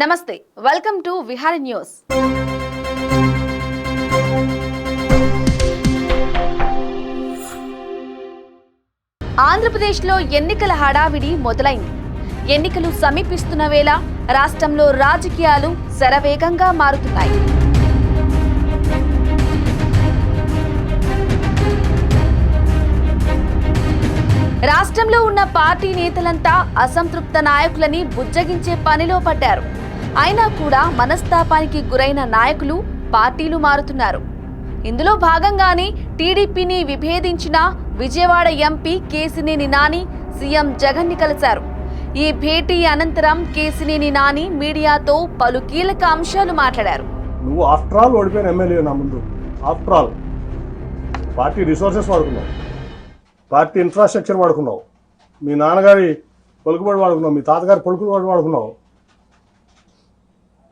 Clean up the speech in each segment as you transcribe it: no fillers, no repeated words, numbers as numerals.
నమస్తే, welcome to Vihari news. ఆంధ్రప్రదేశ్లో ఎన్నికల హడావిడి మొదలైంది. ఎన్నికలు సమీపిస్తున్న వేళ రాష్ట్రంలో రాజకీయాలు శరవేగంగా మారుతున్నాయి. రాష్ట్రంలో ఉన్న పార్టీ నేతలంతా అసంతృప్త నాయకులని బుజ్జగించే పనిలో పడ్డారు. అయినా కూడా మనస్తాపానికి గురైన నాయకులు పార్టీలు మారుతున్నారు. ఇందులో భాగంగానే టీడీపీని విభేదించిన విజయవాడ ఎంపీ కేశినేని నాని సీఎం జగన్ ని కలిశారు. ఈ భేటీ అనంతరం కేశినేని నాని మీడియాతో పలు కీలక అంశాలు మాట్లాడారు. నువ్వు ఆఫ్టర్ ఆల్ ఓడిపోయిన ఎమ్మెల్యే నా ముందు. ఆఫ్టర్ ఆల్ పార్టీ రిసోర్సెస్ వాడుకున్నావు, పార్టీ ఇన్ఫ్రాస్ట్రక్చర్ వాడుకున్నావు, మీ నాన్నగారి పలుకుబడి వాడుకున్నావు, మీ తాతగారి పలుకుబడి వాడుకున్నావు,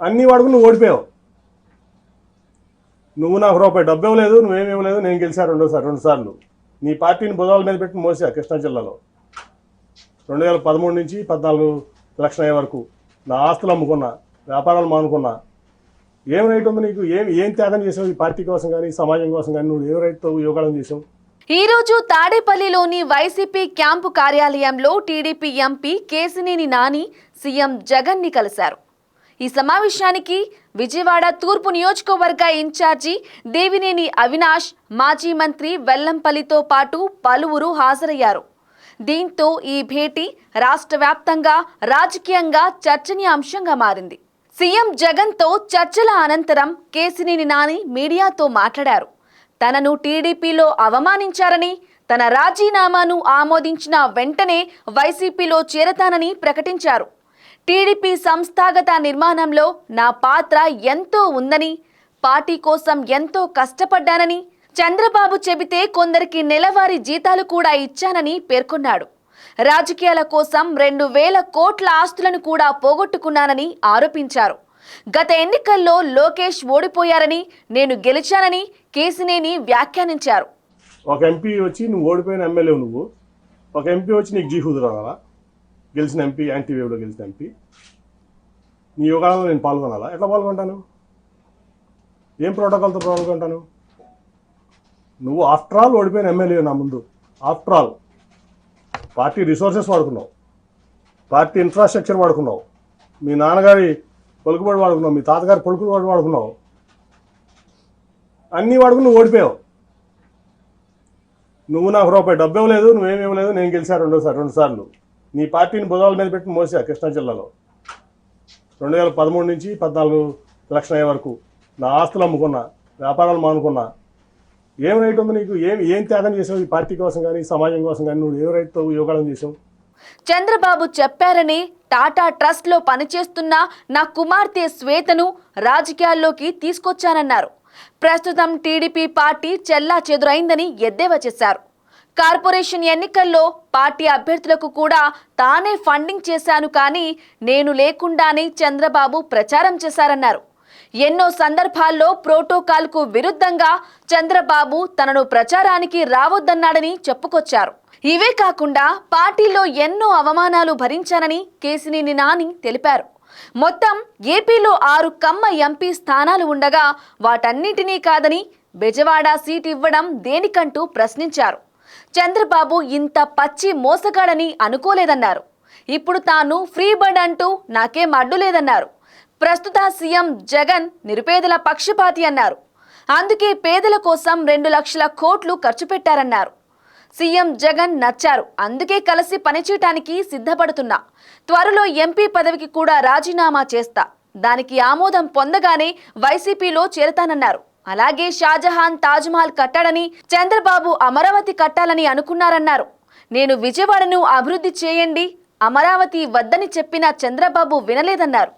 అన్నీ వాడుకుని నువ్వు ఓడిపోయావు. నువ్వు నాకు రూపాయి డబ్బు ఇవ్వలేదు, నువ్వేమి ఇవ్వలేదు, నేను గెలిచా రెండు సార్లు. నీ పార్టీని భుజాల మీద పెట్టి మోసా కృష్ణా జిల్లాలో 2013 నుంచి 14 ఎలక్షన్ అయ్యే వరకు నా ఆస్తులు అమ్ముకున్నా, వ్యాపారాలు మానుకున్నా. ఏం రైట్ ఉంది నీకు? ఏం త్యాగం చేసావు ఈ పార్టీ కోసం కానీ సమాజం కోసం కానీ? నువ్వు ఏం రైట్తో యోగాలను చేసావు? ఈ రోజు తాడేపల్లిలోని వైసీపీ క్యాంపు కార్యాలయంలో TDP MP Kesineni Nani CM Jagan ని కలిశారు. ఈ సమావేశానికి విజయవాడ తూర్పు నియోజకవర్గ ఇన్ఛార్జి దేవినేని అవినాష్, మాజీ మంత్రి వెల్లంపల్లితో పాటు పలువురు హాజరయ్యారు. దీంతో ఈ భేటీ రాష్ట్ర వ్యాప్తంగా రాజకీయంగా చర్చనీయాంశంగా మారింది. సీఎం జగన్తో చర్చల అనంతరం కేశినేని నాని మీడియాతో మాట్లాడారు. తనను టీడీపీలో అవమానించారని, తన రాజీనామాను ఆమోదించిన వెంటనే వైసీపీలో చేరతానని ప్రకటించారు. టీడీపీ సంస్థాగత నిర్మాణంలో నా పాత్ర ఎంతో ఉందని, పార్టీ కోసం ఎంతో కష్టపడ్డానని, చంద్రబాబు చెబితే కొందరికి నెలవారీ జీతాలు కూడా ఇచ్చానని పేర్కొన్నాడు. రాజకీయాల కోసం 2,000 కోట్ల ఆస్తులను కూడా పోగొట్టుకున్నానని ఆరోపించారు. గత ఎన్నికల్లో లోకేష్ ఓడిపోయారని, నేను గెలిచానని కేశినేని వ్యాఖ్యానించారు. ఒక ఎంపీ వచ్చి నువ్వు ఓడిపోయిన ఎమ్మెల్యే, నువ్వు ఒక ఎంపీ వచ్చి నీకు జీహుదు రావాలా? గెలిచిన ఎంపీ, యాంటీవేవ్లో గెలిచిన ఎంపీ, నీ యోగాలలో నేను పాల్గొనాలా? ఎట్లా పాల్గొంటాను? ఏం ప్రోటోకాల్తో పాల్గొంటాను? నువ్వు ఆఫ్టర్ ఆల్ ఓడిపోయిన ఎమ్మెల్యే నా ముందు. ఆఫ్టర్ ఆల్ పార్టీ రిసోర్సెస్ వాడుకున్నావు, పార్టీ ఇన్ఫ్రాస్ట్రక్చర్ వాడుకున్నావు, మీ నాన్నగారి పలుకుబడి వాడుకున్నావు, మీ తాతగారి పలుకుబడి వాడుకున్నావు, అన్నీ వాడుకుని నువ్వు ఓడిపోయావు. నువ్వు నాకు రూపాయి డబ్బు ఇవ్వలేదు, నువ్వేమి ఇవ్వలేదు, నేను గెలిచా రెండు సార్లు. నీ పార్టీని భుజాల మీద పెట్టి మోసా కృష్ణా జిల్లాలో 2013 నుంచి 14 ఎలక్షన్ అయ్యే వరకు నా ఆస్తులు అమ్ముకున్నా, వ్యాపారాలు మానుకున్నా. ఏం రైట్ ఉంది నీకు? ఏం త్యాగం చేసావు ఈ పార్టీ కోసం కానీ సమాజం కోసం కానీ? నువ్వు ఏం రైట్తో యోగాలను చేసావు? చంద్రబాబు చెప్పారని టాటా ట్రస్ట్ లో పనిచేస్తున్న నా కుమార్తె శ్వేతను రాజకీయాల్లోకి తీసుకొచ్చానన్నారు. ప్రస్తుతం టీడీపీ పార్టీ చెల్లా చెదురైందని ఎద్దేవా చేశారు. కార్పొరేషన్ ఎన్నికల్లో పార్టీ అభ్యర్థులకు కూడా తానే ఫండింగ్ చేశాను, కానీ నేను లేకుండానే చంద్రబాబు ప్రచారం చేశారన్నారు. ఎన్నో సందర్భాల్లో ప్రోటోకాల్కు విరుద్ధంగా చంద్రబాబు తనను ప్రచారానికి రావద్దన్నాడని చెప్పుకొచ్చారు. ఇవే కాకుండా పార్టీలో ఎన్నో అవమానాలు భరించానని కేశినేని నాని తెలిపారు. మొత్తం ఏపీలో 6 కమ్మ ఎంపీ స్థానాలు ఉండగా వాటన్నిటినీ కాదని బెజవాడ సీట్ ఇవ్వడం దేనికంటూ ప్రశ్నించారు. చంద్రబాబు ఇంత పచ్చి మోసగాడని అనుకోలేదన్నారు. ఇప్పుడు తాను ఫ్రీ బర్డ్ అంటూ నాకేం అడ్డు లేదన్నారు. ప్రస్తుత సీఎం జగన్ నిరుపేదల పక్షపాతి అన్నారు. అందుకే పేదల కోసం 2 లక్షల కోట్లు ఖర్చు పెట్టారన్నారు. సీఎం జగన్ నచ్చారు, అందుకే కలిసి పనిచేయటానికి సిద్ధపడుతున్నా. త్వరలో ఎంపీ పదవికి కూడా రాజీనామా చేస్తా. దానికి ఆమోదం పొందగానే వైసీపీలో చేరతానన్నారు. అలాగే షాజహాన్ తాజ్మహల్ కట్టాడని, చంద్రబాబు అమరావతి కట్టాలని అనుకున్నారన్నారు. నేను విజయవాడను అభివృద్ధి చేయండి, అమరావతి వద్దని చెప్పిన చంద్రబాబు వినలేదన్నారు.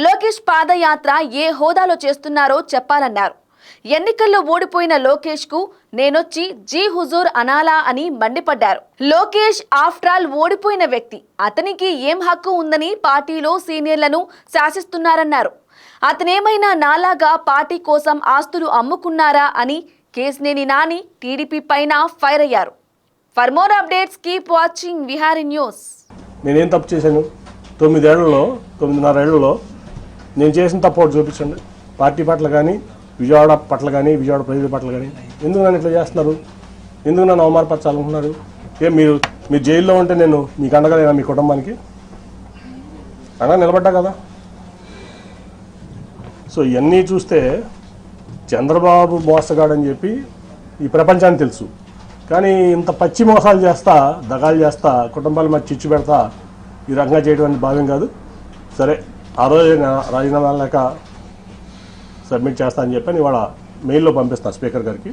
లోకేష్ పాదయాత్ర ఏ హోదాలో చేస్తున్నారో చెప్పాలన్నారు. ఎన్నికల్లో ఓడిపోయిన లోకేష్ కు నేనొచ్చి జీ హుజూర్ అనాలా అని మండిపడ్డారు. లోకేష్ ఆఫ్టర్ ఆల్ ఓడిపోయిన వ్యక్తి, అతనికి ఏం హక్కు ఉందని పార్టీలో సీనియర్లను శాసిస్తున్నారన్నారు. అతనేమైనా నాలాగా పార్టీ కోసం ఆస్తులు అమ్ముకున్నారా అని కేశినేని నాని టీడీపీ పైన ఫైర్ అయ్యారు. For more updates keep watching Vihari news. నేనేం తప్పు చేశాను? 9 ఏళ్లలో 9.5 ఏళ్లలో నేను చేసిన తప్పు ఒకటి చూపించండి. పార్టీ పట్ల కానీ, విజయవాడ పట్ల కానీ, విజయవాడ ప్రజల పట్ల కానీ ఎందుకు నన్ను ఇట్లా చేస్తున్నారు? ఎందుకు నన్ను అవమానపరచాలనుకుంటున్నారు? మీరు జైల్లో ఉంటే నేను మీకు అండగలేనా? మీ కుటుంబానికి అండగా నిలబడ్డా కదా. సో ఇవన్నీ చూస్తే చంద్రబాబు మోసగాడని చెప్పి ఈ ప్రపంచానికి తెలుసు. కానీ ఇంత పచ్చి మోసాలు చేస్తా, దగాలు చేస్తా, కుటుంబాల మధ్య చిచ్చు పెడతా ఈ రకంగా చేయడం అనేది భావ్యం కాదు. సరే, ఆ రోజు రాజీనామా లేక సబ్మిట్ చేస్తా అని చెప్పి ఇవాళ మెయిల్లో పంపిస్తాను స్పీకర్ గారికి.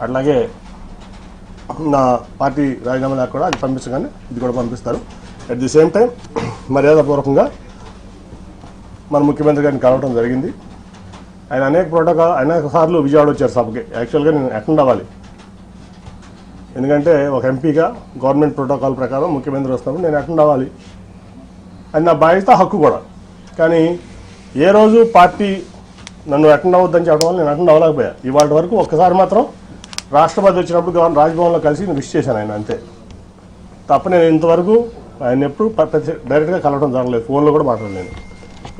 అట్లాగే నా పార్టీ రాజీనామా లేక కూడా అది పంపించగానే ఇది కూడా పంపిస్తారు. అట్ ది సేమ్ టైం మర్యాదపూర్వకంగా మన ముఖ్యమంత్రి గారిని కలవడం జరిగింది. ఆయన అనేక సార్లు విజయవాడ వచ్చారు సభకి. యాక్చువల్గా నేను అటెండ్ అవ్వాలి, ఎందుకంటే ఒక ఎంపీగా గవర్నమెంట్ ప్రోటోకాల్ ప్రకారం ముఖ్యమంత్రి వస్తున్నప్పుడు నేను అటెండ్ అవ్వాలి. అది నా బాధ్యత, హక్కు కూడా. కానీ ఏ రోజు పార్టీ నన్ను అటెండ్ అవ్వద్దని చెప్పడం వల్ల నేను అటెండ్ అవ్వలేకపోయా. ఇవాళ వరకు ఒక్కసారి మాత్రం రాష్ట్రపతి వచ్చినప్పుడు రాజ్భవన్లో కలిసి నేను విష్ చేశాను ఆయన, అంతే తప్ప నేను ఇంతవరకు ఆయన ఎప్పుడు డైరెక్ట్గా కలవడం జరగలేదు, ఫోన్లో కూడా మాట్లాడలేను.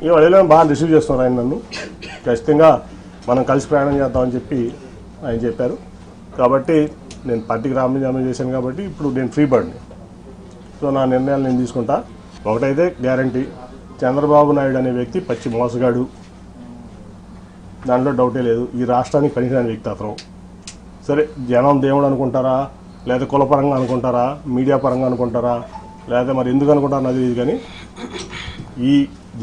ఈ వదిలేని బాగా రిసీవ్ చేస్తున్నారు ఆయన నన్ను. ఖచ్చితంగా మనం కలిసి ప్రయాణం చేద్దామని చెప్పి ఆయన చెప్పారు. కాబట్టి నేను పార్టీకి రాజీనామా చేశాను కాబట్టి ఇప్పుడు నేను ఫ్రీ బర్డ్ని. సో నా నిర్ణయాలు నేను తీసుకుంటా. ఒకటైతే గ్యారంటీ, చంద్రబాబు నాయుడు అనే వ్యక్తి పచ్చి మోసగాడు, దాంట్లో డౌటే లేదు. ఈ రాష్ట్రానికి పనికిరాని వ్యక్తి అతను. సరే, జనం దేవుడు అనుకుంటారా, లేదా కులపరంగా అనుకుంటారా, మీడియా పరంగా అనుకుంటారా, లేదా మరి ఎందుకు అనుకుంటారా నాకు తెలియదు. కానీ ఈ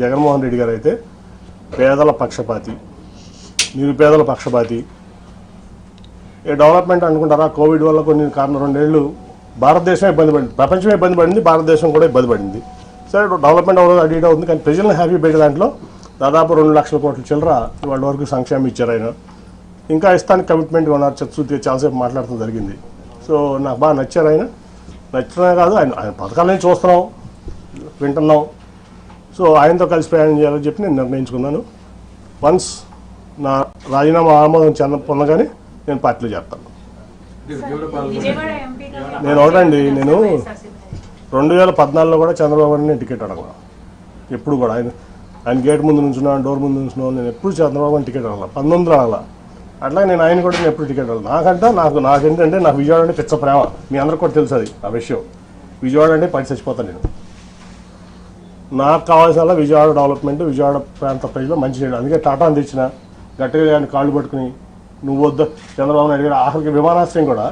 జగన్మోహన్ రెడ్డి గారు అయితే పేదల పక్షపాతి, నిరుపేదల పక్షపాతి. ఏ డెవలప్మెంట్ అనుకుంటారా? కోవిడ్ వల్ల కొన్ని కారణం 2 ఏళ్ళు భారతదేశం ఇబ్బంది పడింది, ప్రపంచమే ఇబ్బంది పడింది, భారతదేశం కూడా ఇబ్బంది పడింది. సరే, డెవలప్మెంట్ అవ్వదు, అటు ఇటు అవుతుంది. కానీ ప్రజలను హ్యాపీ పెట్టే దాంట్లో దాదాపు 2 లక్షల కోట్ల చిల్లర వాళ్ళ వరకు సంక్షేమం ఇచ్చారు ఆయన. ఇంకా ఇస్తానికి కమిట్మెంట్గా ఉన్నారు. చచ్చుతీ చాలాసేపు మాట్లాడటం జరిగింది. సో నాకు బాగా నచ్చారు ఆయన. నచ్చడమే కాదు, ఆయన పథకాలని చూస్తున్నాం, వింటున్నాం. సో ఆయనతో కలిసి ప్రయాణం చేయాలని చెప్పి నేను నిర్ణయించుకున్నాను. వన్స్ నా రాజీనామా ఆమోదం పొందగానే నేను పార్టీలో చేస్తాను. నేను ఒకటండి, నేను 2014లో కూడా చంద్రబాబు గారిని నేను టికెట్ అడగను. ఎప్పుడు కూడా ఆయన గేట్ ముందు నుంచున్నాను, డోర్ ముందు నుంచున్నాను. నేను ఎప్పుడు చంద్రబాబు గారిని టికెట్ అడగల, 19 అడగల. అట్లాగే నేను ఆయన కూడా నేను ఎప్పుడు టికెట్ అడగను. నాకేంటంటే నాకు విజయవాడ అంటే పిచ్చ ప్రేమ. మీ అందరికి కూడా తెలుసు అది, ఆ విషయం. విజయవాడ అంటే పడి చచ్చిపోతాను నేను. నాకు కావాల్సిన విజయవాడ డెవలప్మెంట్, విజయవాడ ప్రాంత ప్రజలు మంచి చేయడం. అందుకే టాటాని తెచ్చిన, గట్టిగా ఆయన కాళ్ళు పట్టుకుని నువ్వు వద్దు చంద్రబాబు నాయుడు గారు. ఆఖరికి విమానాశ్రయం కూడా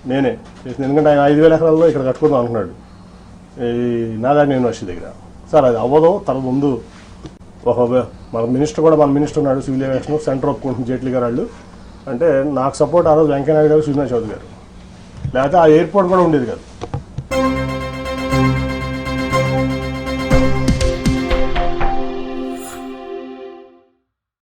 నేనే చేసింది. ఎందుకంటే ఆయన 5,000 ఎకరాల్లో ఇక్కడ కట్టుకుందాం అనుకున్నాడు ఈ నాగార్జున యూనివర్సిటీ దగ్గర. సార్ అది అవ్వదు, తన ముందు మన మినిస్టర్ ఉన్నాడు, సివిల్ ఏవియేషన్ సెంటర్ ఒప్పుకుంటుంది జైట్లీ గారు వాళ్ళు. అంటే నాకు సపోర్ట్ ఆ రోజు వెంకయ్యనాయుడు గారు, సుజనా చౌదరి గారు. లేకపోతే ఆ ఎయిర్పోర్ట్ కూడా ఉండేది కాదు.